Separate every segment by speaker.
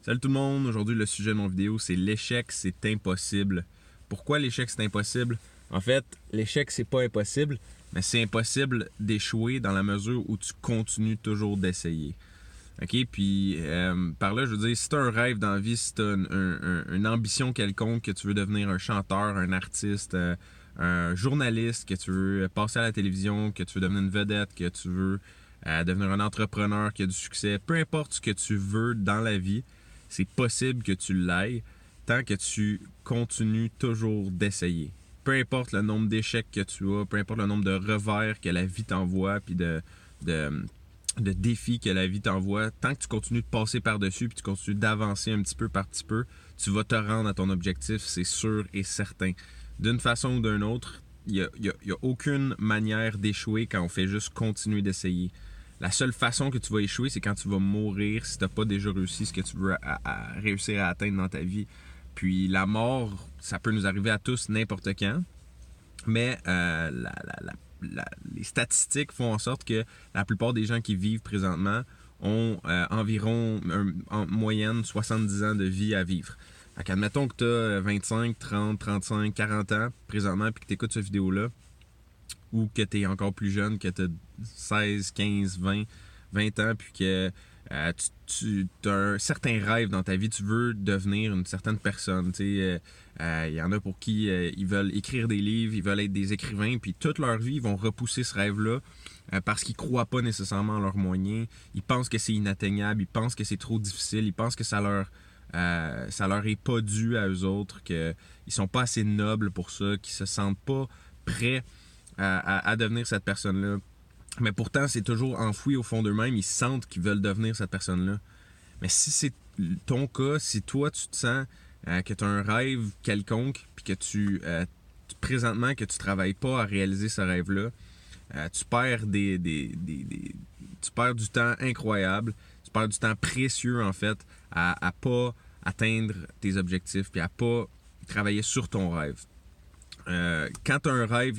Speaker 1: Salut tout le monde, aujourd'hui le sujet de mon vidéo c'est l'échec c'est impossible. Pourquoi l'échec c'est impossible? En fait, l'échec c'est pas impossible, mais c'est impossible d'échouer dans la mesure où tu continues toujours d'essayer. OK? Puis par là, je veux dire, si tu as un rêve dans la vie, si tu as une ambition quelconque, que tu veux devenir un chanteur, un artiste, un journaliste, que tu veux passer à la télévision, que tu veux devenir une vedette, que tu veux devenir un entrepreneur qui a du succès, peu importe ce que tu veux dans la vie, c'est possible que tu l'ailles tant que tu continues toujours d'essayer. Peu importe le nombre d'échecs que tu as, peu importe le nombre de revers que la vie t'envoie, puis de défis que la vie t'envoie, tant que tu continues de passer par-dessus puis tu continues d'avancer un petit peu par petit peu, tu vas te rendre à ton objectif, c'est sûr et certain. D'une façon ou d'une autre, il n'y a aucune manière d'échouer quand on fait juste continuer d'essayer. La seule façon que tu vas échouer, c'est quand tu vas mourir si tu n'as pas déjà réussi ce que tu veux réussir à atteindre dans ta vie. Puis la mort, ça peut nous arriver à tous n'importe quand, mais les statistiques font en sorte que la plupart des gens qui vivent présentement ont environ en moyenne 70 ans de vie à vivre. Donc, admettons que tu as 25, 30, 35, 40 ans présentement puis que tu écoutes cette vidéo-là, ou que tu es encore plus jeune, que tu as 16, 15, 20 ans, puis que tu as un certain rêve dans ta vie, tu veux devenir une certaine personne. Il y en a pour qui ils veulent écrire des livres, ils veulent être des écrivains, puis toute leur vie, ils vont repousser ce rêve-là parce qu'ils ne croient pas nécessairement en leurs moyens. Ils pensent que c'est inatteignable, ils pensent que c'est trop difficile, ils pensent que ça leur est pas dû à eux autres, qu'ils sont pas assez nobles pour ça, qu'ils se sentent pas prêts à devenir cette personne-là. Mais pourtant, c'est toujours enfoui au fond d'eux-mêmes. Ils sentent qu'ils veulent devenir cette personne-là. Mais si c'est ton cas, si toi, tu te sens que tu as un rêve quelconque, puis que présentement, que tu travailles pas à réaliser ce rêve-là, tu perds tu perds du temps incroyable, tu perds du temps précieux, en fait, à pas atteindre tes objectifs, puis à pas travailler sur ton rêve. Quand tu as un rêve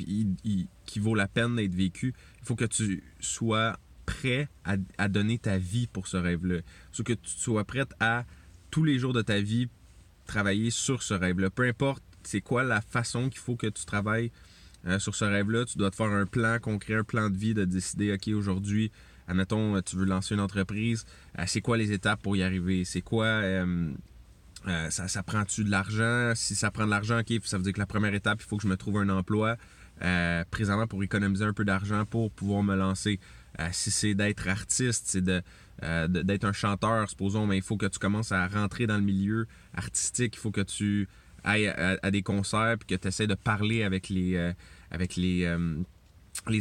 Speaker 1: qui vaut la peine d'être vécu, il faut que tu sois prêt à donner ta vie pour ce rêve-là. Il faut que tu sois prête à, tous les jours de ta vie, travailler sur ce rêve-là. Peu importe c'est quoi la façon qu'il faut que tu travailles sur ce rêve-là, tu dois te faire un plan concret, un plan de vie, de décider, OK, aujourd'hui, admettons, tu veux lancer une entreprise, c'est quoi les étapes pour y arriver? C'est quoi... ça prend-tu de l'argent? Si ça prend de l'argent, ok, ça veut dire que la première étape, il faut que je me trouve un emploi présentement pour économiser un peu d'argent pour pouvoir me lancer. Si c'est d'être artiste, c'est d'être un chanteur, supposons, mais il faut que tu commences à rentrer dans le milieu artistique, il faut que tu ailles à des concerts puis que tu essaies de parler avec les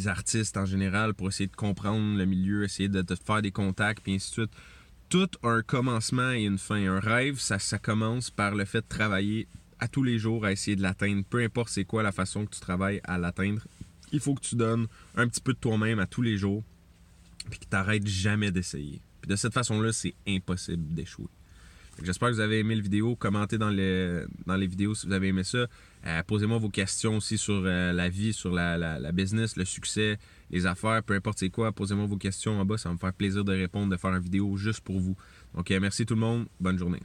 Speaker 1: artistes en général pour essayer de comprendre le milieu, essayer de te faire des contacts, puis ainsi de suite. Tout a un commencement et une fin. Un rêve, ça commence par le fait de travailler à tous les jours à essayer de l'atteindre. Peu importe c'est quoi la façon que tu travailles à l'atteindre, il faut que tu donnes un petit peu de toi-même à tous les jours puis que tu n'arrêtes jamais d'essayer. Puis de cette façon-là, c'est impossible d'échouer. J'espère que vous avez aimé la vidéo. Commentez dans les vidéos si vous avez aimé ça. Posez-moi vos questions aussi sur la vie, sur la business, le succès, les affaires, peu importe c'est quoi. Posez-moi vos questions en bas. Ça va me faire plaisir de répondre, de faire une vidéo juste pour vous. Donc merci tout le monde. Bonne journée.